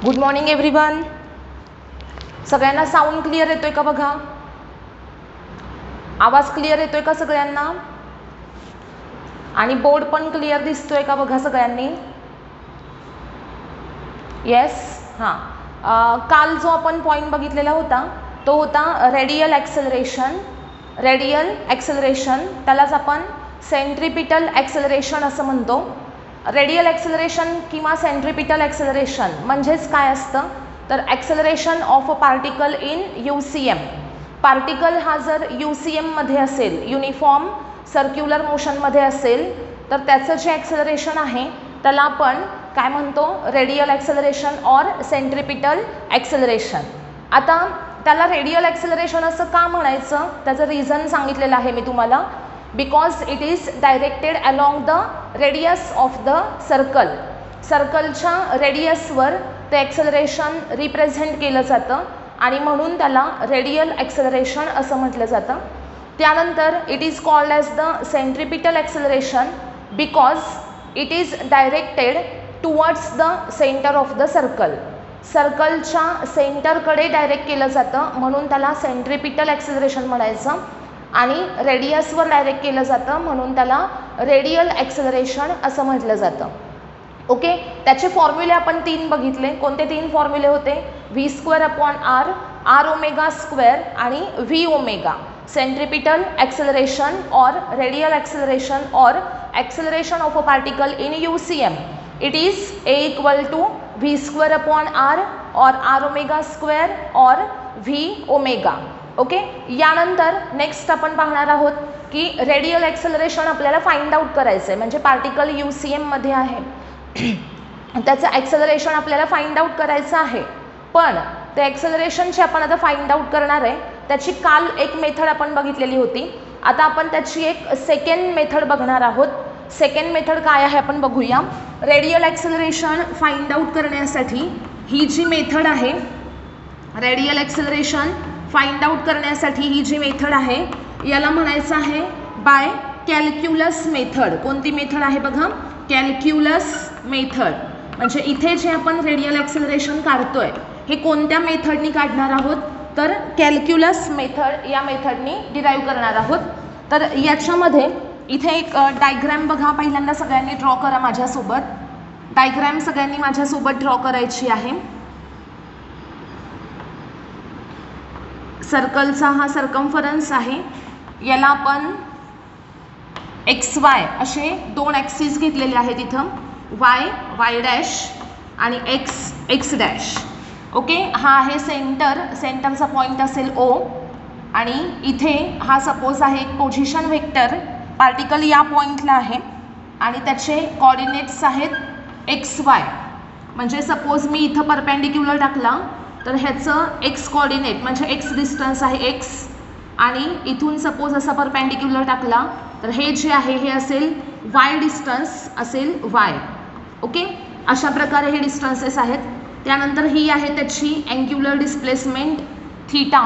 Good morning everyone. सगळ्यांना sound clear येतोय का बघा? आवाज क्लिअर येतोय का सगळ्यांना? आणि बोर्ड पण क्लिअर दिसतोय का बघा सगळ्यांनी? येस. हां, काल जो आपण पॉईंट बघितलेला होता तो होता रेडियल ॲक्सेलरेशन. रेडियल ॲक्सेलरेशन त्यालाच आपण सेंट्रिपिटल ॲक्सेलरेशन असं म्हणतो. रेडियल ॲक्सेलरेशन किंवा सेंट्रिपिटल ॲक्सेलरेशन म्हणजेच काय असतं तर acceleration of a particle in UCM. Particle हा जर UCM मध्ये असेल, युनिफॉर्म सर्क्युलर मोशनमध्ये असेल, तर त्याचं जे ॲक्सेलरेशन आहे त्याला आपण काय म्हणतो? Radial acceleration or centripetal acceleration. आता त्याला रेडियल ॲक्सेलरेशन असं का म्हणायचं त्याचं रिझन सांगितलेलं आहे मी तुम्हाला. Because it is directed along the radius of the circle. सर्कलच्या रेडियसवर ते ॲक्सेलरेशन रिप्रेझेंट केलं जातं आणि म्हणून त्याला रेडियल ॲक्सेलरेशन असं म्हटलं जातं. त्यानंतर it is called as the centripetal acceleration because it is directed towards the centre of the circle. सर्कलच्या सेंटरकडे डायरेक्ट केलं जातं म्हणून त्याला सेंट्रिपिटल ॲक्सेलरेशन म्हणायचं. आणि रेडियसवर डायरेक्ट केलं जातं म्हणून त्याला रेडियल ॲक्सेलरेशन असं म्हटलं जातं. ओके, त्याचे फॉर्म्युले आपण 3 बघितले. कोणते 3 फॉर्म्युले होते? v²/r, r⍵² आणि v⍵. Centripetal acceleration or radial acceleration or acceleration of a particle in UCM. It is A = v²/r और r⍵² और v⍵. ओके, यानंतर नेक्स्ट आपण पाहणार आहोत की रेडियल ॲक्सेलरेशन आपल्याला फाइंड आउट करायचं आहे. म्हणजे पार्टिकल UCM मध्ये आहे त्याचं ॲक्सेलरेशन आपल्याला फाइंड आउट करायचं आहे. पण ते ॲक्सेलरेशनची आपण आता फाइंड आउट करणार आहे. त्याची काल एक मेथड आपण बघितलेली होती. आता आपण त्याची एक सेकंड मेथड बघणार आहोत. सेकंड मेथड काय आहे आपण बघूया. रेडियल ॲक्सेलरेशन फाइंड आउट करण्यासाठी ही जी मेथड आहे, रेडियल ॲक्सेलरेशन फाइंड आउट करण्यासाठी ही जी मेथड आहे याला म्हणायचं आहे बाय कॅल्क्युलस मेथड. कोणती मेथड आहे बघा? Calculus method. म्हणजे इथे जे आपण रेडियल ॲक्सेलरेशन काढतोय हे कोणत्या मेथडनी काढणार आहोत तर कॅल्क्युलस मेथड या मेथडनी डिराईव्ह करणार आहोत. तर याच्यामध्ये इथे एक डायग्रॅम बघा, पहिल्यांदा सगळ्यांनी ड्रॉ करा माझ्यासोबत. डायग्रॅम सगळ्यांनी माझ्यासोबत ड्रॉ करायची आहे. सर्कलचा हा सर्कम्फरन्स आहे. याला आपण XY असे 2 ॲक्सिस घेतलेले आहेत इथं. y' आणि x डॅश. ओके, हा आहे सेंटर. सेंटरचा पॉईंट असेल O आणि इथे हा सपोज आहे एक पोझिशन वेक्टर. पार्टिकल या पॉईंटला आहे आणि त्याचे कोऑर्डिनेट्स आहेत XY. म्हणजे सपोज मी इथं परपेंडिक्युलर टाकला तर ह्याचं x कोऑर्डिनेट म्हणजे x डिस्टन्स आहे x आणि इथून सपोज असा परपेंडिक्युलर टाकला तर हे जे आहे हे असेल y डिस्टन्स असेल y. ओके, अशा प्रकारे हे डिस्टन्सेस आहेत. त्यानंतर ही आहे त्याची अँग्युलर डिस्प्लेसमेंट थीटा.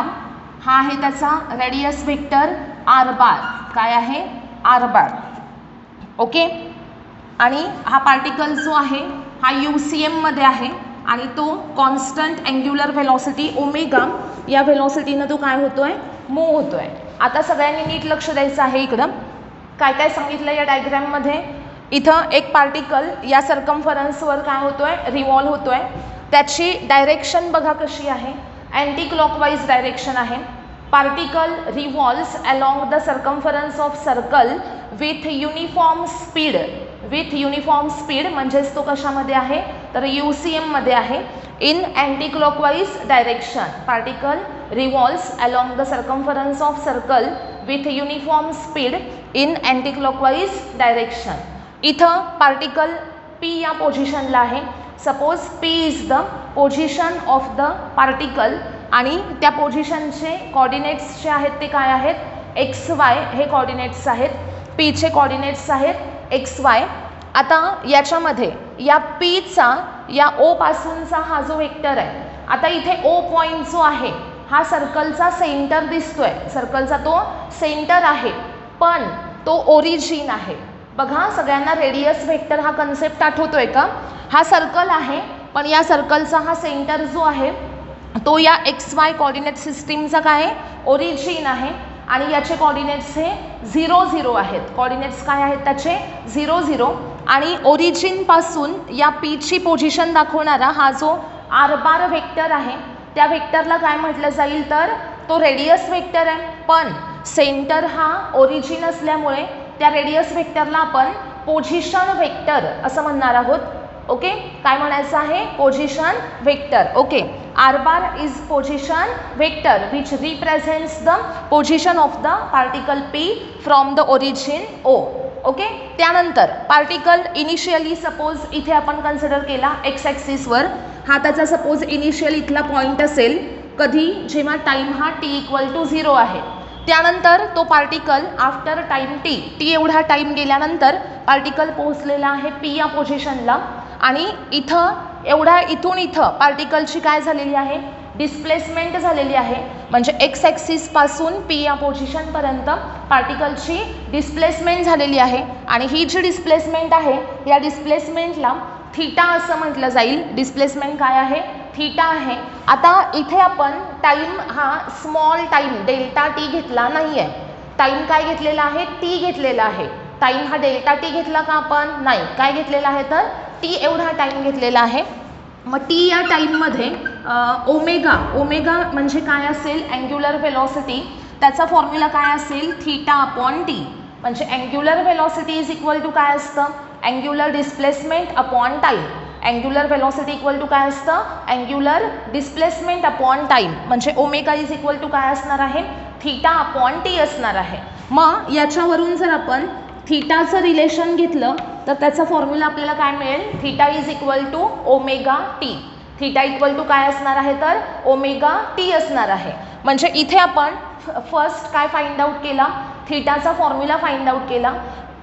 हा आहे त्याचा रेडियस वेक्टर r⁻. काय आहे? r⁻. ओके, आणि हा पार्टिकल जो आहे हा UCM मध्ये आहे आणि तो कॉन्स्टंट अँग्युलर व्हेलॉसिटी ओमेगा या व्हेलॉसिटीनं तो काय होतोय? मूव्ह होतोय. आता सगळ्यांनी नीट लक्ष द्यायचं आहे. इकडं काय काय सांगितलं या डायग्रॅममध्ये. इथं एक पार्टिकल या सर्कम्फरन्सवर काय होतोय? रिव्हॉल्व होतोय. त्याची डायरेक्शन बघा कशी आहे? अँटी क्लॉकवाईज डायरेक्शन आहे. Particle revolves along the circumference of circle with uniform speed. With uniform speed म्हणजेच तो कशामध्ये आहे तर UCM मध्ये आहे. In anti clockwise direction particle revolves along the circumference of circle with uniform speed in anti clockwise direction. इथं particle P या पोझिशनला आहे. Suppose P is the position of the particle आणि त्या पोझिशनचे कोऑर्डिनेट्स जे आहेत ते काय आहेत? XY हे कोऑर्डिनेट्स आहेत. P चे कोऑर्डिनेट्स आहेत XY. आता याच्यामध्ये या Pचा या O पासूनचा हा जो वेक्टर आहे, आता इथे O पॉईंट जो आहे हा सर्कलचा सेंटर दिसतोय. सर्कलचा तो सेंटर आहे पण तो ओरिजिन आहे. बघा, सगळ्यांना रेडियस वेक्टर हा कन्सेप्ट आठवतोय का? हा सर्कल आहे पण या सर्कलचा हा सेंटर जो आहे तो या XY कोऑर्डिनेट सिस्टीमचा काय आहे, ओरिजिन आहे आणि याचे कोऑर्डिनेट्स हे 0 0 आहेत. कोऑर्डिनेट्स काय आहेत त्याचे 0 0 आणि ओरिजिन पासून या P ची पोझिशन दाखवणारा हा जो R' वेक्टर आहे त्या वेक्टरला काय म्हटलं जाईल तर तो रेडियस वेक्टर आहे. पण सेंटर हा ओरिजिन असल्यामुळे त्या रेडियस वेक्टरला आपण पोझिशन वेक्टर असं म्हणणार आहोत. ओके, काय म्हणायचं आहे, position vector. Okay, R' is position vector which represents the position of the particle P from the origin O. Okay, त्यानंतर पार्टिकल इनिशियली सपोज इथे आपण कन्सिडर केला एक्स ॲक्सिसवर, हा त्याचा सपोज इनिशियल इथला पॉईंट असेल कधी, जेव्हा टाईम हा t=0 आहे. त्यानंतर तो पार्टिकल आफ्टर टाईम टी एवढा टाईम गेल्यानंतर पार्टिकल पोहोचलेला आहे P या पोझिशनला आणि इथून इथं पार्टिकलची काय झालेली आहे, डिस्प्लेसमेंट झालेली आहे. म्हणजे एक्स ॲक्सिसपासून P या पोझिशनपर्यंत पार्टिकलची डिस्प्लेसमेंट झालेली आहे आणि ही जी डिस्प्लेसमेंट आहे या डिस्प्लेसमेंटला थीटा असं म्हटलं जाईल. डिस्प्लेसमेंट काय आहे, थीटा आहे. आता इथे आपण टाईम हा स्मॉल टाईम डेल्टा टी घेतला नाही आहे. टाईम काय घेतलेला आहे, टी घेतलेला आहे. टाईम हा डेल्टा टी घेतला का आपण, नाही. काय घेतलेला आहे तर टी एवढा टाईम घेतलेला आहे. मग टी या टाईममध्ये ओमेगा म्हणजे काय असेल, अँग्युलर वेलॉसिटी. त्याचा फॉर्म्युला काय असेल, θ/t. म्हणजे angular velocity is equal to काय असतं, angular displacement upon time. Angular velocity equal to काय असतं, अँग्युलर डिस्प्लेसमेंट अपॉन टाईम. म्हणजे ओमेगा इज इक्वल टू काय असणार आहे, θ/t असणार आहे. मग याच्यावरून जर आपण थीटाचं रिलेशन घेतलं तर त्याचा फॉर्म्युला आपल्याला काय मिळेल, θ is equal to omega t. Theta equal to काय असणार आहे तर ओमेगा टी असणार आहे. म्हणजे इथे आपण फर्स्ट काय फाइंड आउट केला, थीटाचा फॉर्म्युला फाइंड आउट केला.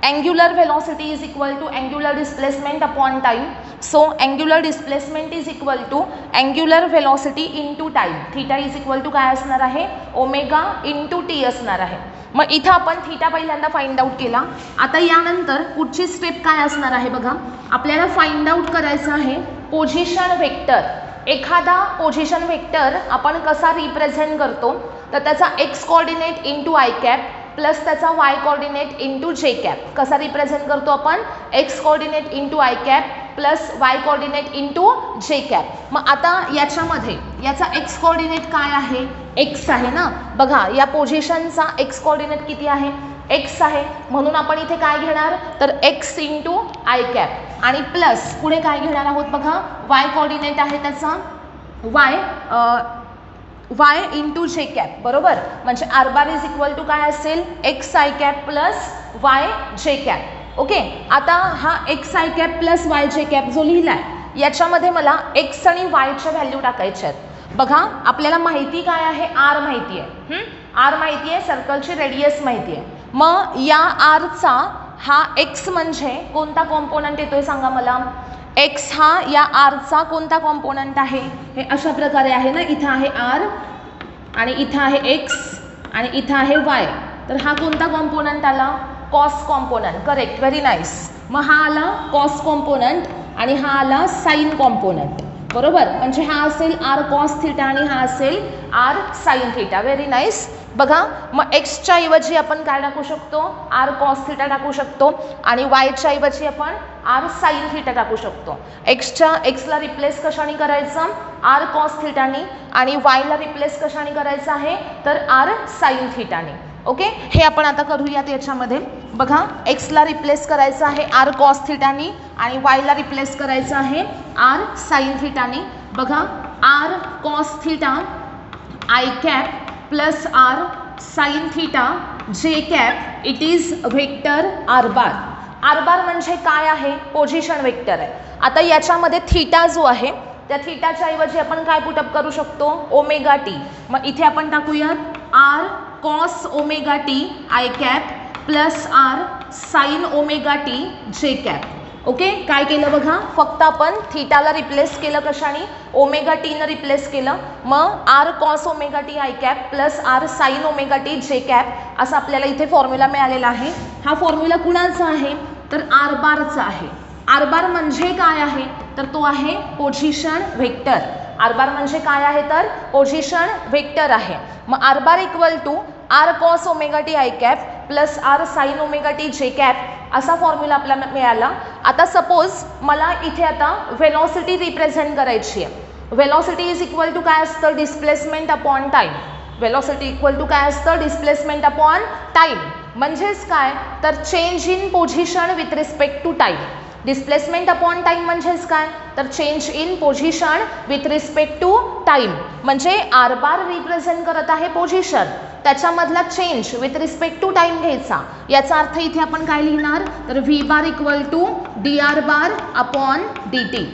angular velocity is equal to angular displacement upon time. So angular displacement is equal to angular velocity into time. Theta is equal to काय असणार आहे, ओमेगा इंटू टी असणार आहे. मग इथं आपण थीटा पहिल्यांदा फाइंड आउट केला. आता यानंतर पुढची स्टेप काय असणार आहे बघा, आपल्याला फाइंड आउट करायचं आहे पोझिशन वेक्टर. एखादा पोझिशन वेक्टर आपण कसा रिप्रेझेंट करतो तर त्याचा x coordinate into i cap plus त्याचा वाय कोऑर्डिनेट इंटू जे कॅप. कसा रिप्रेझेंट करतो आपण, x coordinate into i cap plus y coordinate into जे कॅप. मग आता याच्यामध्ये याचा एक्स कोऑर्डिनेट काय आहे, एक्स आहे ना. बघा या पोझिशनचा एक्स कोऑर्डिनेट किती आहे, एक्स आहे. म्हणून आपण इथे काय घेणार तर एक्स इंटू आय कॅप आणि प्लस पुढे काय घेणार आहोत बघा, वाय कोऑर्डिनेट आहे त्याचा वाय इंटू जे कॅप. बरोबर, म्हणजे R bar is equal to काय असेल, X I cap plus Y J cap. Okay, आता हा X I cap plus Y J cap जो लिहिलाय याच्यामध्ये मला एक्स आणि वायच्या व्हॅल्यू टाकायच्या आहेत. बघा आपल्याला माहिती काय आहे, आर माहिती आहे, आर माहिती आहे, सर्कलची रेडियस माहिती आहे. मग या आरचा हा एक्स म्हणजे कोणता कॉम्पोनंट येतोय सांगा मला, एक्स हा या आरचा कोणता कॉम्पोनंट आहे, हे अशा प्रकारे आहे ना. इथं आहे आर आणि इथं आहे एक्स आणि इथं आहे वाय. तर हा कोणता कॉम्पोनंट आला, cos component. Correct, very nice. मग हा आला कॉस कॉम्पोनंट आणि हा आला साइन कॉम्पोनंट. बरोबर, म्हणजे हा असेल आर कॉस थिटा आणि हा असेल R sine theta. Very nice. बघा मग एक्सच्या ऐवजी आपण काय टाकू शकतो, आर कॉस थिटा टाकू शकतो आणि वायच्या ऐवजी आपण आर साइन थिटा टाकू शकतो. एक्सला रिप्लेस कशाने करायचं, आर कॉस थिटानी आणि वायला रिप्लेस कशाने करायचं आहे तर आर साइन थिटानी. ओके, हे आपण आता करूयात याच्यामध्ये. बघा एक्सला रिप्लेस करायचं आहे आर कॉस थिटानी आणि वायला रिप्लेस करायचं आहे आर साइन थिटानी. बघा R cos theta i cap plus R sine theta j cap, it is vector r bar. R bar म्हणजे काय आहे, पोझिशन वेक्टर आहे. आता याच्यामध्ये थीटा जो आहे त्या थीटाच्या ऐवजी आपण काय पुटअप करू शकतो, ओमेगा टी. मग इथे आपण टाकूयात r cos omega T I cap plus R sine omega T जे कॅप. ओके, काय केलं बघा, फक्त आपण थीटाला रिप्लेस केलं कशाने, ओमेगा टीनं रिप्लेस केलं. मग R cos omega T I cap plus R sine omega T जे कॅप असा आपल्याला इथे फॉर्म्युला मिळालेला आहे. हा फॉर्म्युला कुणाचा आहे तर आर बारचा आहे. आर बार म्हणजे काय आहे तर तो आहे पोझिशन व्हेक्टर. आर बार म्हणजे काय आहे तर पोझिशन व्हेक्टर आहे. मग R bar equal to R cos omega T I cap plus R sine omega T जे कॅप असा फॉर्म्युला आपल्याला मिळाला. आता सपोज मला इथे आता व्हेलॉसिटी रिप्रेझेंट करायची आहे. व्हेलॉसिटी इज इक्वल टू काय असतं displacement upon time. Velocity equal to काय असतं डिस्प्लेसमेंट अपॉन टाइम. म्हणजेच काय तर change in position with respect to time. Displacement upon time म्हणजेच काय तर change in position with respect to time. म्हणजे आर बार रिप्रेझेंट करत आहे पोझिशन, त्याच्यामधला change with respect to time घ्यायचा. याचा अर्थ इथे आपण काय लिहिणार तर V bar equal to D R bar upon D T.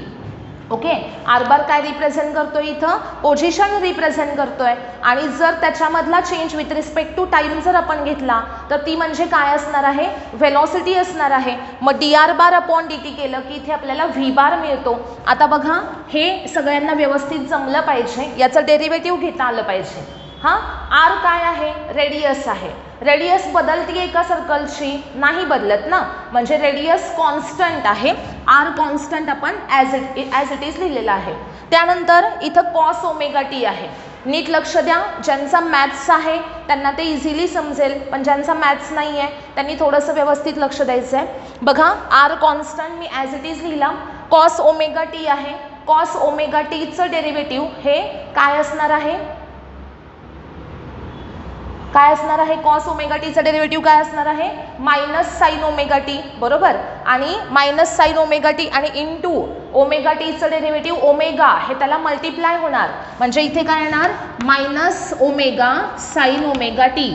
Okay, R bar काय रिप्रेझेंट करतोय इथं पोझिशन रिप्रेझेंट करतोय आणि जर त्याच्यामधला change with respect to time जर आपण घेतला तर ती म्हणजे काय असणार आहे व्हेलॉसिटी असणार आहे. मग D R bar upon D T केलं की इथे आपल्याला व्ही बार मिळतो. आता बघा हे सगळ्यांना व्यवस्थित जमलं पाहिजे, याचं डेरिव्हेटिव्ह घेता आलं पाहिजे. हां, आर काय आहे रेडियस आहे. रेडियस बदलती एका सर्कलची नाही बदलत ना, म्हणजे रेडियस कॉन्स्टंट आहे. आर कॉन्स्टंट आपण ॲज इट इज लिहिलेला आहे. त्यानंतर इथं कॉस ओमेगा टी आहे. नीट लक्ष द्या, ज्यांचा मॅथ्स आहे त्यांना ते इझिली समजेल, पण ज्यांचा मॅथ्स नाही आहे त्यांनी थोडंसं व्यवस्थित लक्ष द्यायचं आहे. बघा आर कॉन्स्टंट मी ॲज इट इज लिहिला. कॉस ओमेगा टी आहे. कॉस ओमेगा टीचं डेरिव्हेटिव्ह हे काय असणार आहे काय असणार आहे कॉस ओमेगा टीचं डेरिव्हेटिव्ह काय असणार आहे मायनस साइन ओमेगा टी. बरोबर, आणि मायनस साइन ओमेगा टी आणि इंटू ओमेगा टीचं डेरिव्हेटिव्ह ओमेगा हे त्याला मल्टिप्लाय होणार. म्हणजे इथे काय येणार minus omega sine omega T.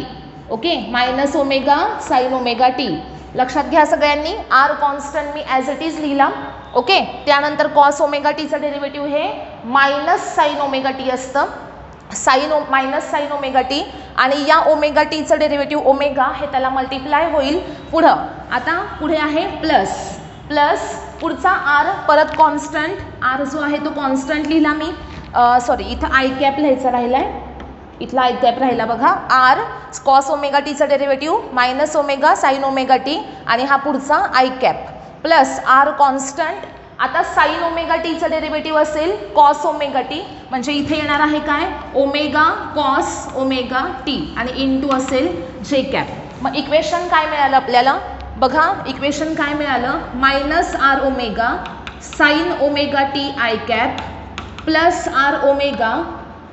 Okay, minus omega sine omega T. लक्षात घ्या सगळ्यांनी, आर कॉन्स्टंट मी ॲज इट इज लिहिला. ओके, त्यानंतर कॉस ओमेगा टीचं डेरिव्हेटिव्ह हे मायनस साइन ओमेगा टी असतं. मायनस साइन ओमेगा टी आणि या ओमेगा टीचं डेरिव्हेटिव्ह ओमेगा हे त्याला मल्टिप्लाय होईल पुढं. आता पुढे आहे प्लस. प्लस पुढचा आर परत कॉन्स्टंट. आर जो आहे तो कॉन्स्टंट लिहिला मी. सॉरी, इथं आय कॅप लिहायचा राहिला आहे. इथला आय कॅप राहिला बघा. आर कॉस ओमेगा टीचं derivative minus omega sine omega T आणि हा पुढचा I cap plus R constant. आता साइन ओमेगा टीचं डेरिव्हेटिव्ह असेल कॉस ओमेगा टी, म्हणजे इथे येणार आहे काय ओमेगा कॉस ओमेगा टी आणि इंटू असेल जे कॅप. मग इक्वेशन काय मिळालं आपल्याला बघा. इक्वेशन काय मिळालं minus R omega sine omega T I cap plus R omega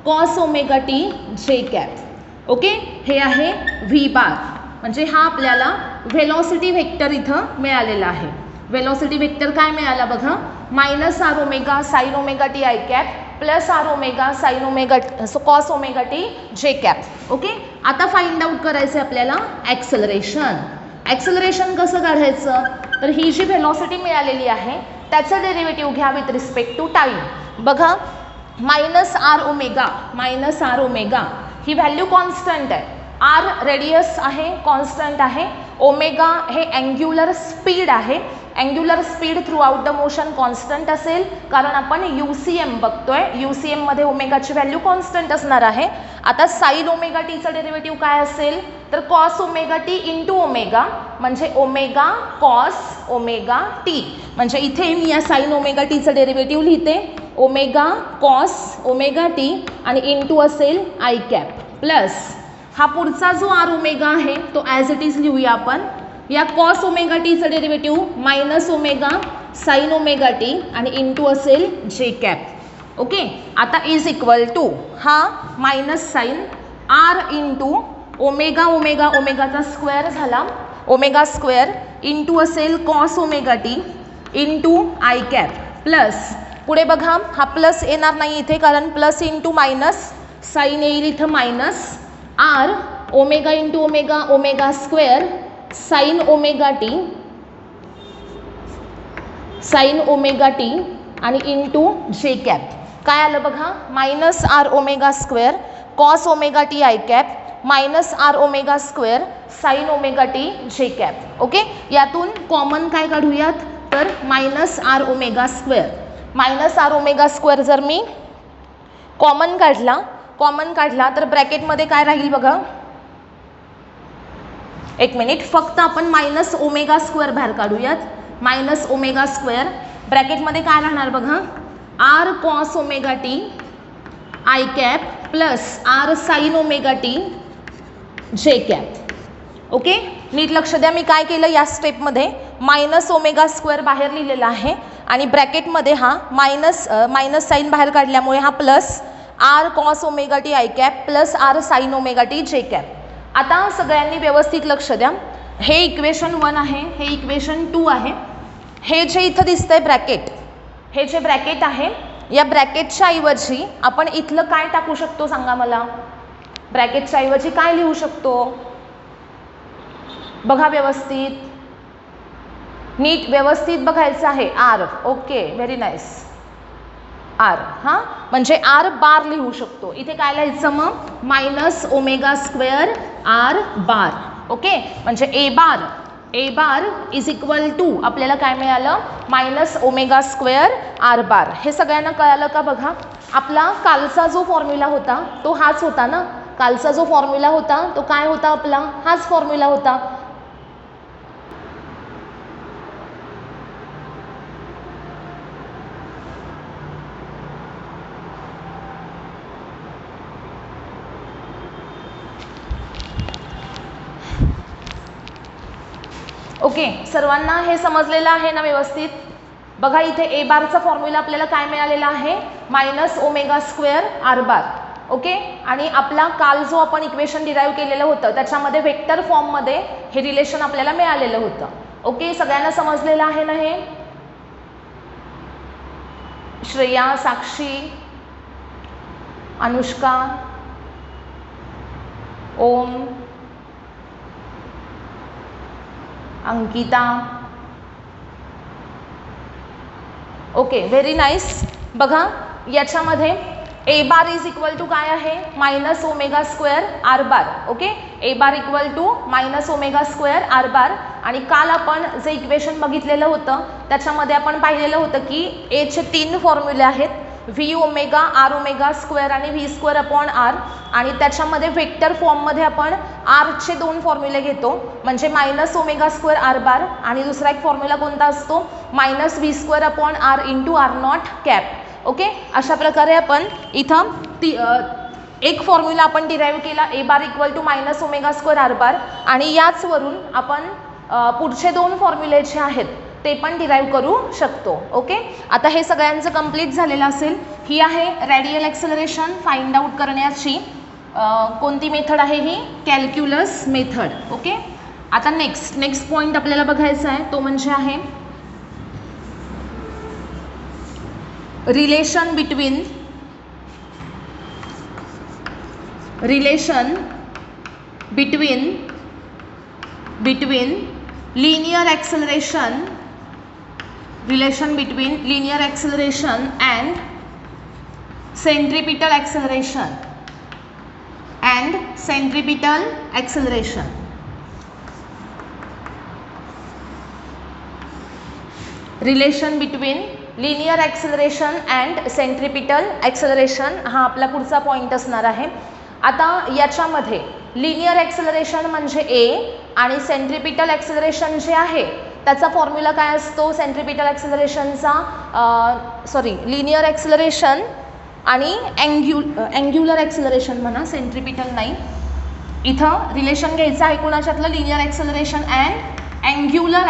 cos omega T जे कॅप. ओके, हे आहे व्ही बार. म्हणजे हा आपल्याला व्हेलॉसिटी व्हेक्टर इथं मिळालेला आहे. व्हेलॉसिटी व्हेक्टर काय मिळाला बघा minus R omega sine omega T I cap plus R omega sine omega cos omega T जे कॅप. ओके, आता फाइंड आउट करायचं आहे आपल्याला ॲक्सेलरेशन. ॲक्सेलरेशन कसं काढायचं तर ही जी व्हेलॉसिटी मिळालेली आहे त्याचं डेरिव्हेटिव्ह घ्या विथ रिस्पेक्ट टू टाइम. बघा मायनस आर ओमेगा ही व्हॅल्यू कॉन्स्टंट आहे. आर रेडियस आहे कॉन्स्टंट आहे. ओमेगा हे अँग्युलर स्पीड आहे. Angular speed through out the motion constant असेल कारण आपण UCM बघतोय. UCM मध्ये ओमेगाची व्हॅल्यू कॉन्स्टंट असणार आहे. आता साइन ओमेगा टीचं डेरिव्हेटिव्ह काय असेल तर cos omega t into omega म्हणजे ओमेगा कॉस ओमेगा टी. म्हणजे इथे मी या साइन ओमेगा टीचं डेरिव्हेटिव्ह लिहिते ओमेगा कॉस ओमेगा टी आणि इंटू असेल आय कॅप प्लस हा पुढचा जो आर ओमेगा आहे तो ॲज इट इज लिहूया आपण. या कॉस ओमेगा टीचं derivative minus omega sine omega T आणि इंटू असेल जे कॅप. ओके, आता इज इक्वल टू हा minus sine r into omega omega ओमेगाचा स्क्वेअर झाला ओमेगा स्क्वेअर इंटू असेल cos omega t into i cap plus पुढे बघा हा प्लस येणार नाही इथे कारण प्लस इंटू मायनस साइन येईल इथं minus R omega into omega omega square sine omega T आणि इंटू जे कॅप. काय आलं बघा minus R omega square cos omega T I cap minus R omega square sine omega T जे cap. Okay, यातून common काय काढूयात तर minus R omega square. Minus R omega square जर मी कॉमन काढला तर ब्रॅकेटमध्ये काय राहील बघा. एक मिनिट, फक्त आपण मायनस ओमेगा स्क्वेअर बाहेर काढूयात. मायनस ओमेगा स्क्वेअर ब्रॅकेटमध्ये काय राहणार बघा, R cos omega T I cap plus R sine omega T जे कॅप. ओके, नीट लक्ष द्या. मी काय केलं या स्टेपमध्ये, मायनस ओमेगा स्क्वेअर बाहेर लिहिलेला आहे आणि ब्रॅकेटमध्ये हा मायनस साईन बाहेर काढल्यामुळे हा plus R cos omega T I cap plus R sine omega T जे कॅप. आता सगळ्यांनी व्यवस्थित लक्ष द्या. हे इक्वेशन 1 आहे, हे इक्वेशन 2 आहे. हे जे इथं दिसतंय ब्रॅकेट, हे जे ब्रॅकेट आहे, या ब्रॅकेटच्या ऐवजी आपण इथलं काय टाकू शकतो सांगा मला? ब्रॅकेटच्या ऐवजी काय लिहू शकतो? बघा व्यवस्थित, नीट व्यवस्थित बघायचं आहे. R. Okay, very nice. R, हां, म्हणजे आर बार लिहू शकतो. इथे काय लिहायचं मग? Minus omega square R bar. Okay, म्हणजे ए बार इज इक्वल टू आपल्याला काय मिळालं? Minus omega square R bar. हे सगळ्यांना कळालं का? बघा, आपला कालचा जो फॉर्म्युला होता तो हाच होता ना. कालचा जो फॉर्म्युला होता तो काय होता? आपला हाच फॉर्म्युला होता. ओके, सर्वांना हे समजलेलं आहे ना व्यवस्थित? बघा इथे ए बारचा फॉर्म्युला आपल्याला काय मिळालेला आहे? Minus omega square R bar. Okay, आणि आपला काल जो आपण इक्वेशन डिराईव्ह केलेलं होतं त्याच्यामध्ये वेक्टर फॉर्ममध्ये हे रिलेशन आपल्याला मिळालेलं होतं. ओके, सगळ्यांना समजलेलं आहे ना हे? Shreya, Sakshi, Anushka, Om, Ankita. Okay, very nice. बघा याच्यामध्ये a bar is equal to काय आहे? Minus omega square R bar. Okay, a bar equal to minus omega square R bar. आणि काल आपण जे इक्वेशन बघितलेलं होतं त्याच्यामध्ये आपण पाहिलेलं होतं की एचे 3 फॉर्म्युले आहेत, V omega, R omega square आणि व्ही स्क्वेअर अपॉन आर. आणि त्याच्यामध्ये वेक्टर फॉर्ममध्ये आपण आरचे 2 फॉर्म्युले घेतो, म्हणजे minus omega square R bar आणि दुसरा एक फॉर्म्युला कोणता असतो? Minus v square upon r into r not cap. Okay, अशा प्रकारे आपण इथं एक फॉर्म्युला आपण डिराईव्ह केला, a bar equal to minus omega square R bar. आणि याचवरून आपण पुढचे 2 फॉर्म्युले जे आहेत ते पण डिराईव्ह करू शकतो. ओके, आता हे सगळ्यांचं कंप्लीट झालेलं असेल. ही आहे रेडियल ॲक्सेलरेशन फाइंड आउट करण्याची कोणती मेथड आहे? ही कॅल्क्युलस मेथड. ओके, आता नेक्स्ट पॉईंट आपल्याला बघायचा आहे तो म्हणजे आहे relation between linear acceleration and centripetal acceleration relation between linear acceleration and centripetal acceleration हा आपला पुढचा पॉईंट असणार आहे. आता याच्यामध्ये लिनियर ॲक्सेलरेशन म्हणजे ए आणि सेंट्रिपिटल ॲक्सेलरेशन जे आहे त्याचा फॉर्म्युला काय असतो? सेंट्रिपिटल ॲक्सेलरेशनचा लिनियर ॲक्सेलरेशन आणि अँग्युलर ॲक्सेलरेशन म्हणा, सेंट्रिपिटल नाही. इथं रिलेशन घ्यायचं आहे कुणाच्यातलं? Linear acceleration and angular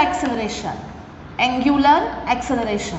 acceleration.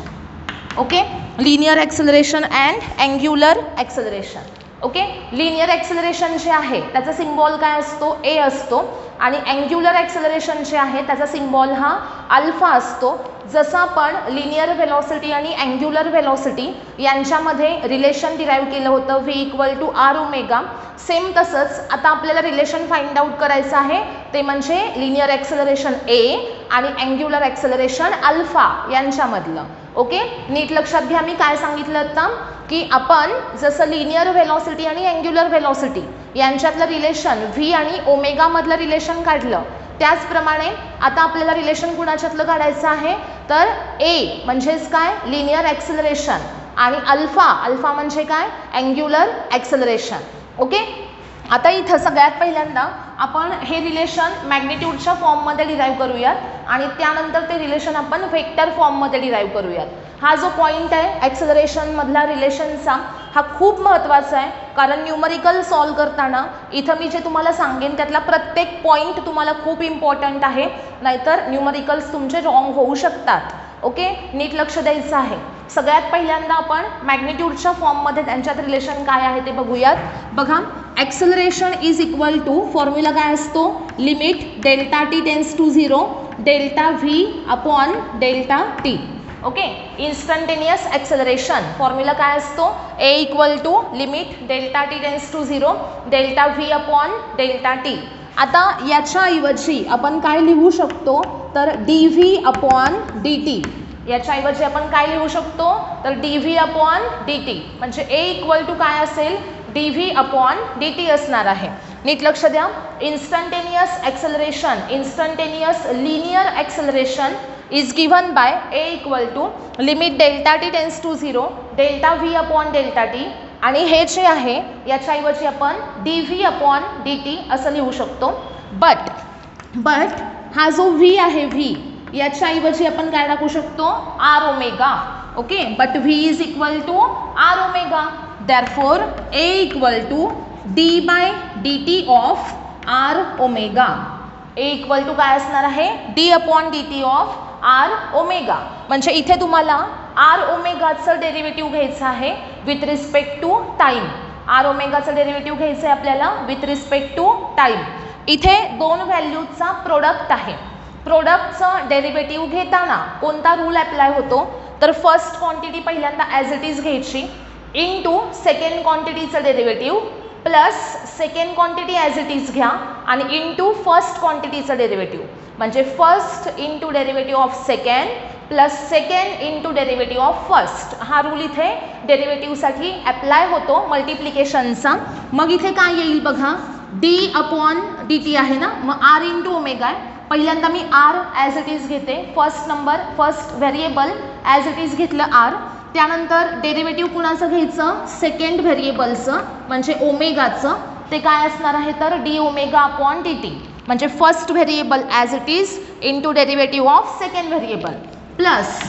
Okay, linear acceleration and angular acceleration. Okay, linear acceleration जे आहे त्याचा सिम्बॉल काय असतो? ए असतो. आणि अँग्युलर ॲक्सेलरेशन जे आहे त्याचा सिम्बॉल हा अल्फा असतो. जसं आपण लिनियर व्हेलॉसिटी आणि अँग्युलर व्हेलॉसिटी यांच्यामध्ये रिलेशन डिराईव्ह केलं होतं V equal to R omega, same तसंच आता आपल्याला रिलेशन फाइंड आउट करायचं आहे ते म्हणजे लिनियर ॲक्सेलरेशन ए आणि अँग्युलर ॲक्सेलरेशन अल्फा यांच्यामधलं. ओके, नीट लक्षात घ्या मी काय सांगितलं आता की आपण जसं लिनियर व्हेलॉसिटी आणि अँग्युलर व्हेलॉसिटी यांच्यातलं रिलेशन व्ही आणि ओमेगा मधलं रिलेशन काढलं, त्याचप्रमाणे आता आपल्याला रिलेशन कुणाच्यातलं काढायचं आहे तर ए म्हणजेच काय? लिनियर ॲक्सेलरेशन आणि अल्फा म्हणजे काय? Angular acceleration. ओके, आता इथं सगळ्यात पहिल्यांदा आपण हे रिलेशन मॅग्निट्यूडच्या फॉर्ममध्ये डिराईव्ह करूयात आणि त्यानंतर ते रिलेशन आपण वेक्टर फॉर्ममध्ये डिराईव्ह करूयात. हा जो पॉईंट आहे ॲक्सेलरेशनमधला रिलेशनचा हा खूप महत्त्वाचा आहे, कारण न्यूमरिकल सॉल्व करताना इथं मी जे तुम्हाला सांगेन त्यातला प्रत्येक पॉईंट तुम्हाला खूप इम्पॉर्टंट आहे, नाहीतर न्यूमरिकल्स तुमचे रॉंग होऊ शकतात. ओके, नीट लक्ष द्यायचं आहे. सगळ्यात पहिल्यांदा आपण मॅग्निट्यूडच्या फॉर्ममध्ये त्यांच्यात रिलेशन काय आहे ते बघूयात. बघा, acceleration is equal to formula काय असतो, limit delta T tends to 0 delta V upon delta t. Okay, instantaneous acceleration formula काय असतो, a equal to limit delta T tends to 0 delta V upon delta t. आता याच्याऐवजी आपण काय लिहू शकतो, तर d V upon D t. याच्याऐवजी आपण काय लिहू शकतो, तर d V upon D t, म्हणजे ए इक्वल टू काय असेल, D V upon D T असणार आहे. नीट लक्ष द्या. Instantaneous acceleration, instantaneous linear acceleration is given by A equal to limit delta T tends to 0 delta V upon delta T, आणि हे जे आहे याच्याऐवजी आपण D V upon D T असं लिहू शकतो. बट हा जो व्ही आहे, व्ही याच्याऐवजी आपण काय टाकू शकतो, r omega. Okay, but v is equal to R omega. Therefore a equal to d by d t of r omega. A equal to काय असणार आहे, d upon D t of r omega. म्हणजे इथे तुम्हाला r ओमेगाचं derivative घ्यायचं आहे with respect to time. R ओमेगाचं डेरिव्हेटिव्ह घ्यायचं आहे आपल्याला विथ रिस्पेक्ट टू टाईम. इथे दोन व्हॅल्यूजचा प्रोडक्ट आहे. प्रोडक्टचं डेरिव्हेटिव्ह घेताना कोणता रूल अप्लाय होतो, तर फर्स्ट क्वांटिटी पहिल्यांदा ॲज इट इज घ्यायची इनटू सेकंड क्वांटिटीचं derivative plus second quantity as it is घ्या आणि इनटू फर्स्ट क्वांटिटीचं डेरिव्हेटिव्ह, म्हणजे first into derivative of second plus second into derivative of first. हा रूल इथे डेरिव्हेटिव्हसाठी अप्लाय होतो मल्टिप्लिकेशनचा. मग इथे काय येईल बघा, डी अपॉन डी टी आहे ना, मग आर इंटू ओमेगा आहे. पहिल्यांदा मी आर ॲज इट इज घेते, first variable as it is घेतलं आर. त्यानंतर डेरिव्हेटिव्ह कुणाचं घ्यायचं, सेकंड व्हेरिएबलचं म्हणजे ओमेगाचं. ते काय असणार आहे, तर d omega upon D t, म्हणजे first variable as it is into derivative of second variable plus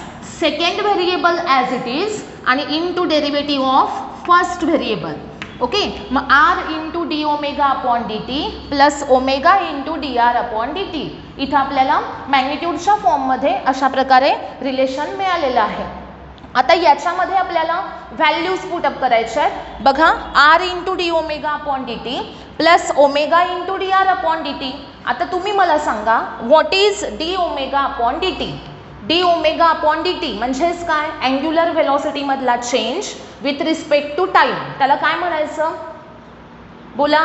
second variable as it is आणि into derivative of first variable. Okay, मग r into d omega upon D t plus omega into d R upon D t. इथं आपल्याला मॅग्निट्यूडच्या फॉर्ममध्ये अशा प्रकारे relation मिळालेलं आहे. आता याच्यामध्ये आपल्याला व्हॅल्यूज पुटअप करायच्या आहेत. बघा, r into d omega upon D t plus omega into d R upon D t. आता तुम्ही मला सांगा, what is d omega upon D t. D omega upon D t म्हणजेच काय, अँग्युलर व्हेलॉसिटीमधला change with respect to time. त्याला काय म्हणायचं, बोला,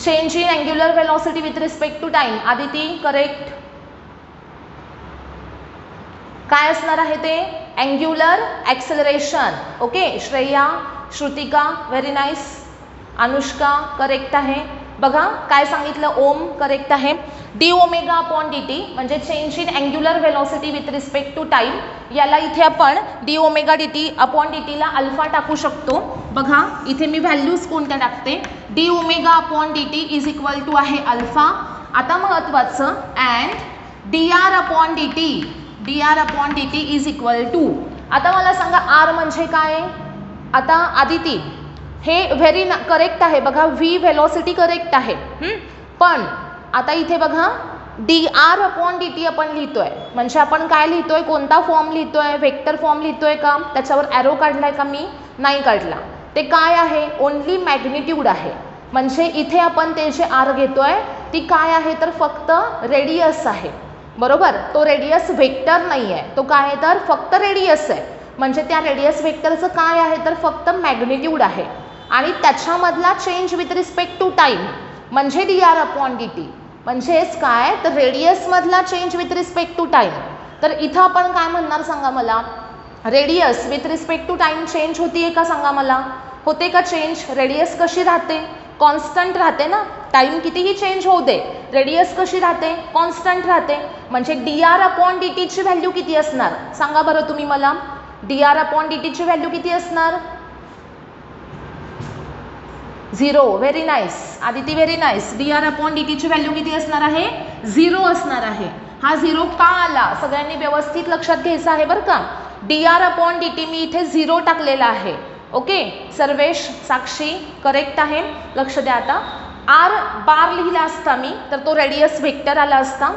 change in angular velocity with respect to time. Aditi correct. काय असणार आहे ते, angular acceleration. Okay, Shreya, Shrutika very nice, Anushka correct आहे. बघा काय सांगितलं, ओम करेक्ट आहे. D omega upon D t म्हणजे change in angular velocity with respect to time. याला इथे आपण d omega d t upon d टीला अल्फा टाकू शकतो. बघा इथे मी व्हॅल्यूज कोणत्या टाकते, d omega upon D t is equal to आहे अल्फा. आता महत्त्वाचं, and d R upon D t, d R upon D t is equal to. आता मला सांगा आर म्हणजे काय. आता आदिती हे व्हेरी करेक्ट आहे. बघा व्ही व्हेलॉसिटी करेक्ट आहे, पण आता इथे बघा D R upon D T आपण लिहितोय, म्हणजे आपण काय लिहितोय, कोणता फॉर्म लिहितोय, वेक्टर फॉर्म लिहितोय का, त्याच्यावर ॲरो काढलाय का, मी नाही काढला. ते काय आहे, ओनली मॅग्निट्यूड आहे. म्हणजे इथे आपण ते जे आर घेतोय ती काय आहे, तर फक्त रेडियस आहे. बरोबर, तो रेडियस वेक्टर नाही आहे, तो काय आहे, तर फक्त रेडियस आहे. म्हणजे त्या रेडियस वेक्टरचं काय आहे, तर फक्त मॅग्निट्यूड आहे आणि त्याच्यामधला change with respect to time म्हणजे d R upon D t. म्हणजेच काय, तर रेडियसमधला change with respect to time. तर इथं आपण काय म्हणणार सांगा मला, radius with respect to time change होतीये का सांगा मला, होते का चेंज. रेडियस कशी राहते, कॉन्स्टंट राहते ना. टाईम कितीही चेंज होऊ दे, रेडियस कशी राहते, कॉन्स्टंट राहते. म्हणजे डी आर अपॉन डी टीची व्हॅल्यू किती असणार सांगा बरं तुम्ही मला. डी आर अपॉन डी टीची व्हॅल्यू किती असणार, 0. Very nice Aditi, very nice. dr upon dt value किती असणार आहे? 0 असणार आहे. हा 0 का आला सगळ्यांनी व्यवस्थित लक्षात घ्यायचं आहे बरं का. dr अपॉन dt मी इथे 0 टाकलेला आहे. ओके, सर्वेश, साक्षी करेक्ट आहे. लक्ष द्या. आता r बार लिहिला असता मी तर तो रेडियस व्हेक्टर आला असता,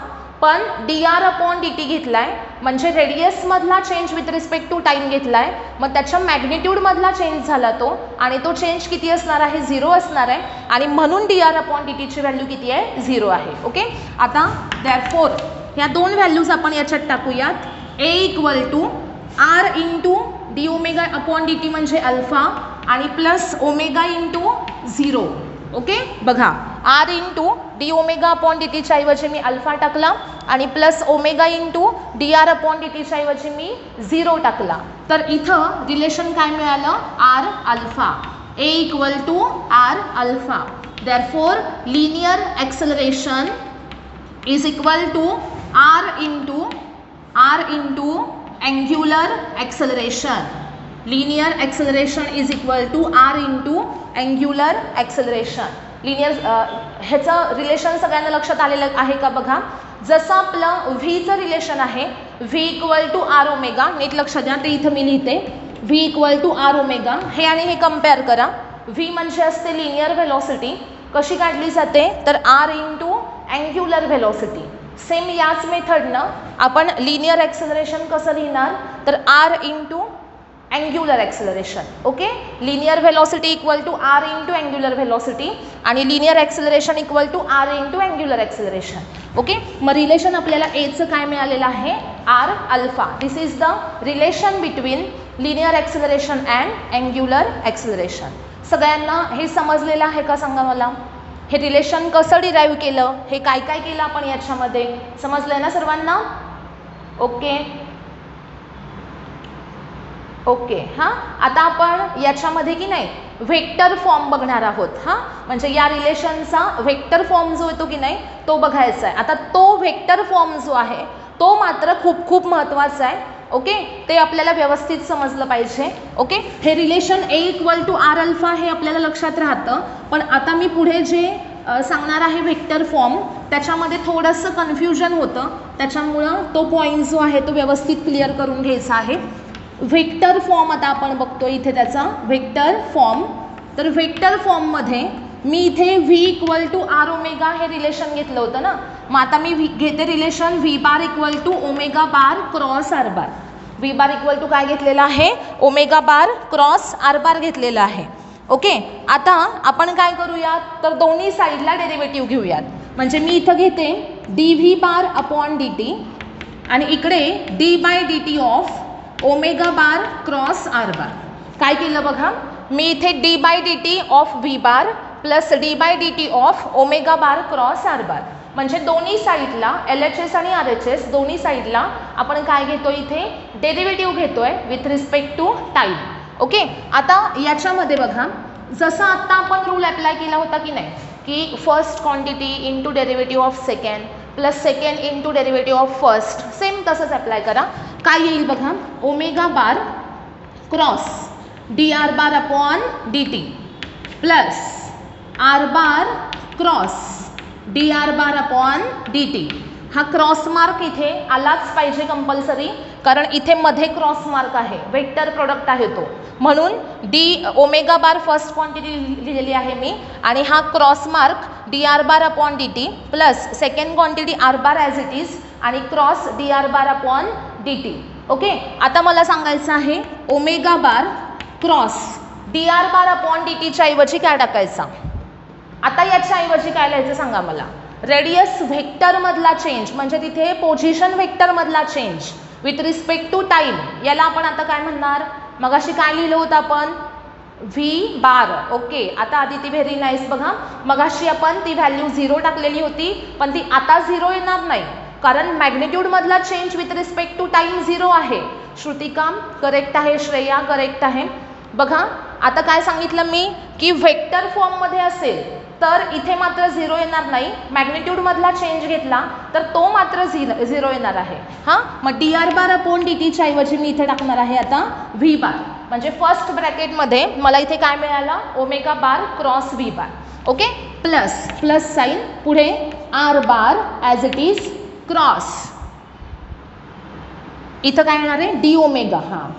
पण dr अपॉन dt घेतलाय म्हणजे रेडियस मधला change with respect to time घेतलाय, मग त्याच्या मॅग्निट्यूड मधला चेंज झाला तो, आणि तो चेंज किती असणार आहे? 0 असणार आहे, आणि म्हणून dr अपॉन dt ची व्हॅल्यू किती आहे? 0 आहे. ओके, आता देअरफॉर ह्या दोन व्हॅल्यूज आपण याच्यात टाकूयात. a equal to r into d omega upon dt म्हणजे अल्फा आणि प्लस ओमेगा इंटू 0. ओके, बघा r into d omega upon dt च्या ऐवजी मी अल्फा टाकला आणि plus omega into d R upon dt च्या ऐवजी मी 0 टाकला. तर इथं रिलेशन काय मिळालं? r alpha. a equal to r alpha. Therefore linear acceleration is equal to r into angular acceleration. Linear acceleration is equal to r into angular acceleration. Linear ह्याचं relation सगळ्यांना लक्षात आलेलं आहे का? बघा, जसं आपलं व्हीचं रिलेशन आहे v equal to R omega, नीट लक्ष द्या, ते इथं मी लिहिते. V equal to R omega, हे आणि हे कम्पेअर करा. व्ही म्हणजे असते लिनियर व्हेलॉसिटी, कशी काढली जाते तर r into angular velocity. Same याच मेथडनं आपण लिनियर एक्सेलरेशन कसं लिहिणार तर r into angular acceleration. Okay, linear velocity equal to r into angular velocity आणि linear acceleration equal to r into angular acceleration. Okay, मग रिलेशन आपल्याला एचं काय मिळालेलं आहे? R alpha. This is the relation between linear acceleration and angular acceleration. सगळ्यांना हे समजलेलं आहे का? सांगा मला. हे रिलेशन कसं डिराईव्ह केलं, हे काय काय केलं आपण याच्यामध्ये, समजलंय ना सर्वांना? ओके ओके, हां, आता आपण याच्यामध्ये की नाही व्हेक्टर फॉर्म बघणार आहोत. हां, म्हणजे या रिलेशनचा व्हेक्टर फॉर्म जो येतो की नाही तो बघायचा आहे. आता तो व्हेक्टर फॉर्म जो आहे तो मात्र खूप खूप महत्त्वाचा आहे. ओके, ते आपल्याला व्यवस्थित समजलं पाहिजे. ओके, हे relation a equal to r alpha हे आपल्याला लक्षात राहतं, पण आता मी पुढे जे सांगणार आहे व्हेक्टर फॉर्म त्याच्यामध्ये थोडंसं कन्फ्युजन होतं, त्याच्यामुळं तो पॉईंट जो आहे तो व्यवस्थित क्लिअर करून घ्यायचा आहे. व्हेक्टर फॉर्म आता आपण बघतो इथे त्याचा व्हेक्टर फॉर्म. तर व्हेक्टर फॉर्ममध्ये मी इथे v equal to R omega हे रिलेशन घेतलं होतं ना, मग आता मी घेते relation v bar equal to omega bar cross r bar. V bar equal to काय घेतलेला आहे? Omega bar cross r bar घेतलेला आहे. ओके, आता आपण काय करूयात तर दोन्ही साईडला डेरिव्हेटिव्ह घेऊयात. म्हणजे मी इथं घेते d v bar upon D t आणि इकडे d by d t of omega bar cross r bar. काय केलं बघा, मी इथे d by d t of v bar plus d by d t of omega bar cross r bar. म्हणजे दोन्ही साईडला एल एच एस आणि R H S दोन्ही साईडला आपण काय घेतो इथे डेरिव्हेटिव्ह घेतोय with respect to time. Okay, आता याच्यामध्ये बघा जसं आत्ता आपण रूल अप्लाय केला होता की नाही की first quantity into derivative of second plus second into derivative of first, same तसंच अप्लाय करा. काय येईल बघा, omega bar cross d R bar upon D t plus r bar cross d R bar upon D t. हा cross mark इथे आलाच पाहिजे compulsory, कारण इथे मध्ये क्रॉस मार्क आहे, वेक्टर प्रोडक्ट आहे तो, म्हणून d omega bar first quantity लिहिलेली आहे मी आणि हा cross mark d R bar upon D t plus second quantity r bar as it is आणि cross d R bar upon D T. Okay, आता मला सांगायचं आहे omega bar cross d R bar upon d टीच्या ऐवजी काय टाकायचा. आता याच्या ऐवजी काय लिहायचं सांगा मला. रेडियस व्हेक्टरमधला चेंज म्हणजे तिथे पोझिशन व्हेक्टरमधला change with respect to time, याला आपण आता काय म्हणणार. मगाशी काय लिहिलं होतं आपण, व्ही बार. ओके, आता आदिती व्हेरी नाईस. बघा मगाशी आपण ती व्हॅल्यू 0 टाकलेली होती, पण ती आता 0 येणार नाही कारण मॅग्निट्यूडमधला change with respect to time 0 आहे. श्रुतिका करेक्ट आहे, श्रेया करेक्ट आहे. बघा आता काय सांगितलं मी की व्हेक्टर फॉर्ममध्ये असेल तर इथे मात्र 0 येणार नाही, मॅग्निट्यूडमधला चेंज घेतला तर तो मात्र 0 येणार आहे. हां, मग D R bar upon d टीच्या ऐवजी मी इथे टाकणार आहे आता व्ही बार. म्हणजे फर्स्ट ब्रॅकेटमध्ये मला इथे काय मिळालं, omega bar cross v bar. Okay, plus sign पुढे r bar as it is cross, इथं काय येणार आहे डी ओमेगा. हां,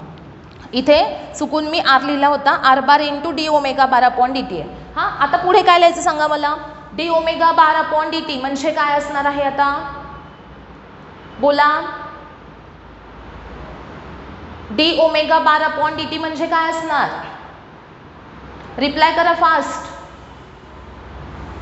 इथे चुकून मी आर लिहिला होता, r bar into d omega bar upon D t आहे. हां, आता पुढे काय लिहायचं सांगा मला. D omega bar upon D t म्हणजे काय असणार आहे आता बोला. D omega bar upon D t म्हणजे काय असणार, रिप्लाय करा fast.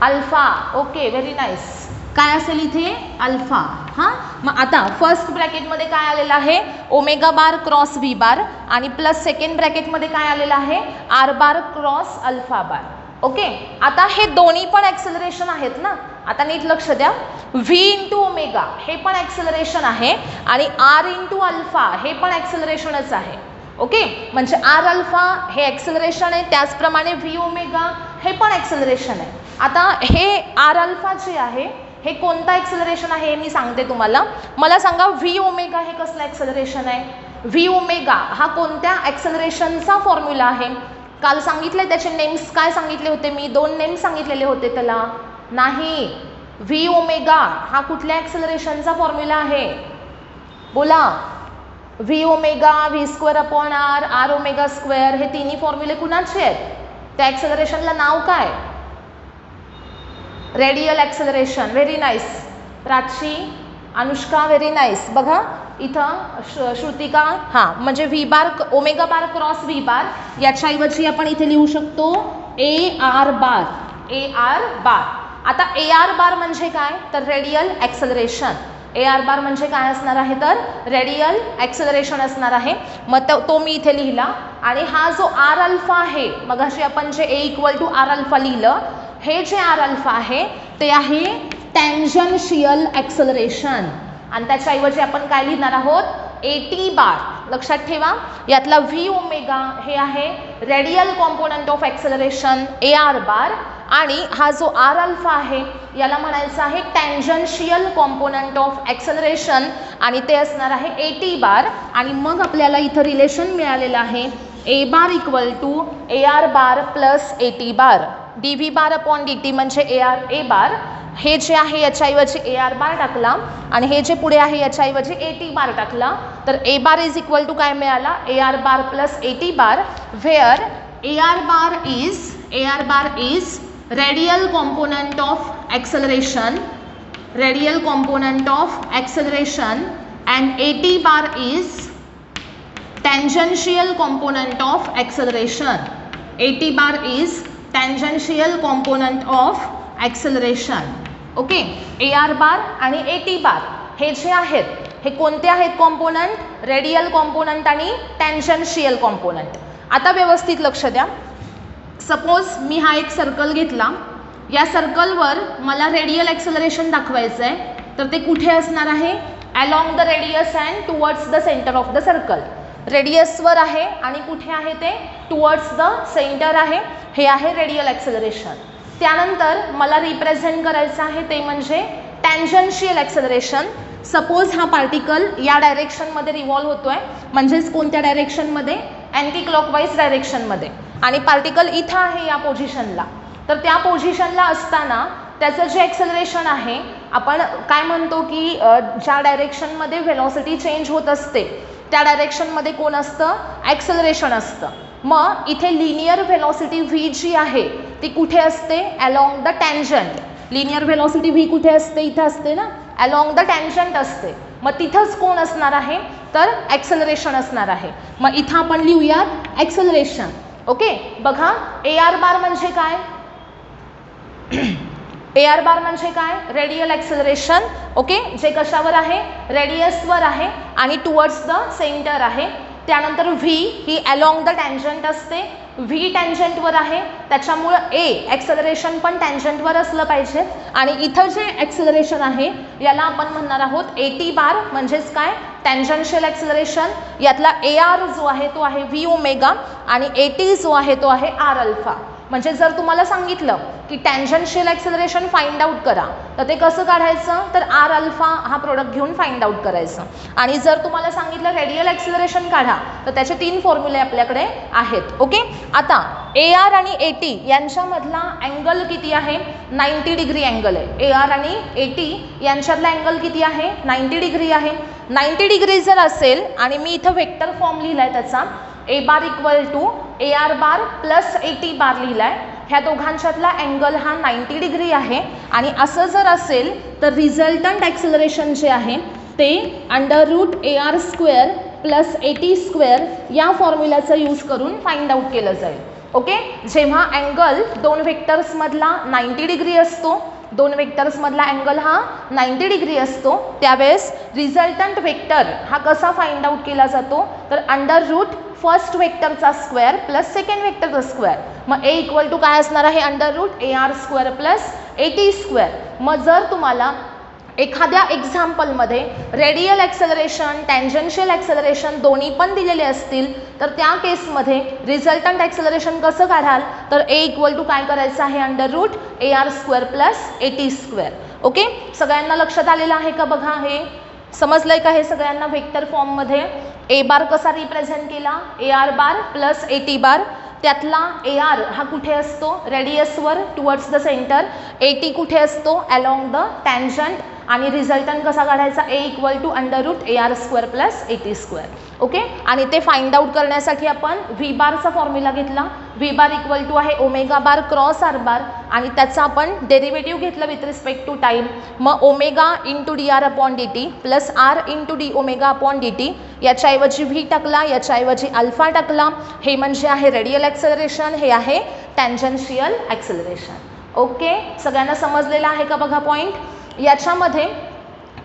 Alpha. Okay, very nice. काय असेल इथे अल्फा. हां, मग आता फर्स्ट ब्रॅकेटमध्ये काय आलेलं आहे omega bar cross v bar आणि प्लस सेकंड ब्रॅकेटमध्ये काय आलेलं आहे r bar cross alpha bar. Okay, आता हे दोन्ही पण ॲक्सेलरेशन आहेत ना. आता नीट लक्ष द्या, व्ही इंटू ओमेगा हे पण ॲक्सेलरेशन आहे आणि आर इंटू अल्फा हे पण ॲक्सेलरेशनच आहे. ओके, म्हणजे आर अल्फा हे ॲक्सेलरेशन आहे, त्याचप्रमाणे व्ही ओमेगा हे पण ॲक्सेलरेशन आहे. आता हे आर अल्फा जे आहे हे कोणतं ॲक्सेलरेशन आहे हे मी सांगते तुम्हाला. मला सांगा व्ही ओमेगा हे कसलं ॲक्सेलरेशन आहे. व्ही ओमेगा हा कोणत्या ॲक्सेलरेशनचा फॉर्म्युला आहे. काल सांगितले त्याचे नेम्स काय सांगितले होते मी, 2 नेम्स सांगितलेले होते त्याला. नाही, व्ही ओमेगा हा कुठल्या ॲक्सेलरेशनचा फॉर्म्युला आहे बोला. V omega, v square upon r, r omega square हे तिन्ही फॉर्म्युले कुणाचे आहेत. त्या ॲक्सेलरेशनला नाव काय, radial acceleration. Very nice. Prachi, Anushka, very nice. बघा इथं श्रुतिका. हां, म्हणजे v bar omega bar cross v bar याच्याऐवजी आपण इथे लिहू शकतो ए आर बार. ए आर बार. आता ए आर बार म्हणजे काय तर radial acceleration. A r bar म्हणजे काय असणार आहे तर रेडियल ॲक्सेलरेशन असणार आहे. मग तो मी इथे लिहिला. आणि हा जो आर अल्फा आहे मगाशी आपण जे ए इक्वल टू आर अल्फा लिहिलं, हे जे आर अल्फा आहे ते आहे टॅन्जन्शियल ॲक्सेलरेशन आणि त्याच्याऐवजी आपण काय लिहिणार आहोत ए टी बार. लक्षात ठेवा, यातला व्ही ओमेगा हे आहे radial component of acceleration a r bar आणि हा जो आर अल्फा आहे याला म्हणायचं आहे टॅन्जन्शियल कॉम्पोनंट ऑफ ॲक्सेलरेशन आणि ते असणार आहे ए टी बार. आणि मग आपल्याला इथं रिलेशन मिळालेलं आहे a bar equal to a r bar plus a t bar. D v bar upon D t म्हणजे ए बार. हे जे आहे याच्याऐवजी ए आर बार टाकला आणि हे जे पुढे आहे याच्याऐवजी ए टी बार टाकला तर a bar is equal to काय मिळाला a r bar plus a t bar. Where a r bar is radial component of acceleration, radial component of acceleration and a t bar is tangential component of acceleration. AT bar is tangential component of acceleration. Okay, AR बार आणि AT बार हे जे आहेत हे कोणते आहेत component, radial component आणि टॅन्जन्शियल component. आता व्यवस्थित लक्ष द्या. सपोज मी हा एक सर्कल घेतला, या सर्कलवर मला रेडियल ॲक्सेलरेशन दाखवायचं आहे तर ते कुठे असणार आहे along the radius and towards the centre of the circle. रेडियसवर आहे आणि कुठे आहे ते टुवर्ड्स द सेंटर आहे. हे आहे रेडियल ॲक्सेलरेशन. त्यानंतर मला रिप्रेझेंट करायचं आहे ते म्हणजे टॅन्जन्शियल ॲक्सेलरेशन. सपोज हा पार्टिकल या डायरेक्शनमध्ये रिव्हॉल्व होतोय, म्हणजेच कोणत्या डायरेक्शनमध्ये अँटी क्लॉकवाईज डायरेक्शनमध्ये, आणि पार्टिकल इथं आहे या पोझिशनला. तर त्या पोझिशनला असताना त्याचं जे ॲक्सेलरेशन आहे आपण काय म्हणतो की ज्या डायरेक्शनमध्ये व्हेलॉसिटी चेंज होत असते त्या डायरेक्शनमध्ये कोण असतं ॲक्सेलरेशन असतं. मग इथे लिनियर व्हेलॉसिटी व्ही जी आहे ती कुठे असते along the tangent. Linear velocity V कुठे असते इथं असते ना, अलॉंग द टॅन्जंट असते. मग तिथंच कोण असणार आहे तर ॲक्सेलरेशन असणार आहे. मग इथं आपण लिहूयात ॲक्सेलरेशन. ओके, बघा ए आर बार म्हणजे काय, ए आर बार म्हणजे काय रेडियल ॲक्सेलरेशन. ओके, जे कशावर आहे रेडियसवर आहे आणि टुवर्ड्स द सेंटर आहे. त्यानंतर V he along the tangent असते, व्ही टॅन्जंटवर आहे त्याच्यामुळं ए ॲक्सेलरेशन पण टॅन्जंटवर असलं पाहिजे. आणि इथं जे ॲक्सेलरेशन आहे याला आपण म्हणणार आहोत ए टी बार म्हणजेच काय टॅन्जन्शियल ॲक्सेलरेशन. यातला ए आर जो आहे तो आहे व्ही ओमेगा आणि ए टी जो आहे तो आहे आर अल्फा. म्हणजे जर तुम्हाला सांगितलं की टँजन्शियल ॲक्सेलरेशन फाइंड आउट करा, तर ते कसं काढायचं, तर आर अल्फा हा प्रोडक्ट घेऊन फाइंड आउट करायचं. आणि जर तुम्हाला सांगितलं रेडियल ॲक्सेलरेशन काढा, तर त्याचे 3 फॉर्म्युले आपल्याकडे आहेत. ओके, आता ए आर आणि ए टी यांच्यामधला अँगल किती आहे, 90 डिग्री अँगल आहे. ए आर आणि ए टी यांच्यातला अँगल किती आहे, 90 डिग्री आहे. 90 डिग्री जर असेल आणि मी इथं वेक्टर फॉर्म लिहिला आहे त्याचा, a bar equal to a r bar plus a t bar लिहिला आहे. ह्या दोघांच्यातला अँगल हा 90 डिग्री आहे. आणि असं जर असेल तर रिझल्टंट ॲक्सेलरेशन जे आहे ते under root a r square plus a t square या फॉर्म्युल्याचा यूज करून फाइंड आउट केलं जाईल. ओके, जेव्हा अँगल दोन वेक्टर्समधला 90 डिग्री असतो, दोन वेक्टर्समधला अँगल हा 90 डिग्री असतो, त्यावेळेस रिझल्टंट वेक्टर हा कसा फाइंड आउट केला जातो, तर अंडर रूट फर्स्ट वेक्टरचा स्क्वेअर प्लस सेकंड वेक्टरचा स्क्वेअर. मग ए इक्वल टू काय असणार आहे, under root a r square plus a t square. मग जर तुम्हाला एखाद्या एक्झाम्पलमध्ये रेडियल ॲक्सेलरेशन टँजन्शियल ॲक्सेलरेशन दोन्ही पण दिलेले असतील, तर त्या केसमध्ये रिझल्टंट ॲक्सेलरेशन कसं काढाल, तर ए इक्वल टू काय करायचं आहे, under root a r square plus a t square. Okay, सगळ्यांना लक्षात आलेलं आहे का, बघा हे समजलंय का हे सगळ्यांना. वेक्टर फॉर्ममध्ये ए बार कसा रिप्रेझेंट केला, a r bar plus a t bar. त्यातला ए आर हा कुठे असतो, रेडियसवर towards the centre. A t कुठे असतो, अलॉंग द टँजंट. आणि रिझल्टंट कसा काढायचा, a equal to under root a r square plus a t square. Okay, आणि ते फाइंड आउट करण्यासाठी आपण व्ही बारचा फॉर्म्युला घेतला. व्ही बार इक्वल टू आहे omega bar cross r bar, आणि त्याचा आपण डेरिव्हेटिव्ह घेतलं विथ रिस्पेक्ट टू टाईम. मग omega into d R upon D t plus r into d omega upon D t. याच्याऐवजी v टाकला, याच्याऐवजी अल्फा टाकला. हे म्हणजे आहे रेडियल ॲक्सेलरेशन, हे आहे टँजन्शियल ॲक्सेलरेशन. ओके, सगळ्यांना समजलेलं आहे का, बघा पॉईंट. याच्यामध्ये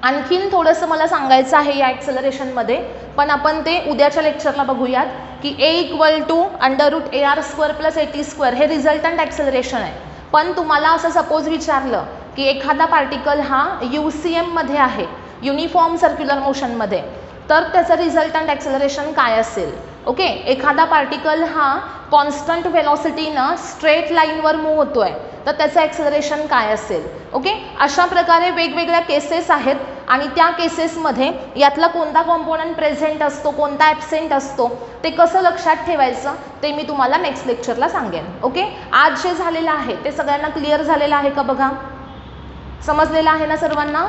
आणखीन थोडंसं मला सांगायचं आहे या ॲक्सेलरेशनमध्ये, पण आपण ते उद्याच्या लेक्चरला बघूयात. की a equal to under root a r square plus a t square हे रिझल्टंट ॲक्सेलरेशन आहे. पण तुम्हाला असं सपोज विचारलं की एखादा पार्टिकल हा UCMमध्ये आहे, युनिफॉर्म सर्क्युलर मोशनमध्ये, तर त्याचं रिझल्टंट ॲक्सेलरेशन काय असेल. ओके, एखादा पार्टिकल हा कॉन्स्टंट वेलॉसिटीनं स्ट्रेट लाईनवर मूव्ह होतो आहे, तर त्याचं ॲक्सेलरेशन काय असेल. ओके, अशा प्रकारे वेगवेगळ्या केसेस आहेत आणि त्या केसेसमध्ये यातला कोणता कॉम्पोनंट प्रेझेंट असतो, कोणता ॲब्सेंट असतो, ते कसं लक्षात ठेवायचं ते मी तुम्हाला नेक्स्ट लेक्चरला सांगेन. ओके, आज जे झालेलं आहे ते सगळ्यांना क्लिअर झालेलं आहे का, बघा समजलेलं आहे ना सर्वांना.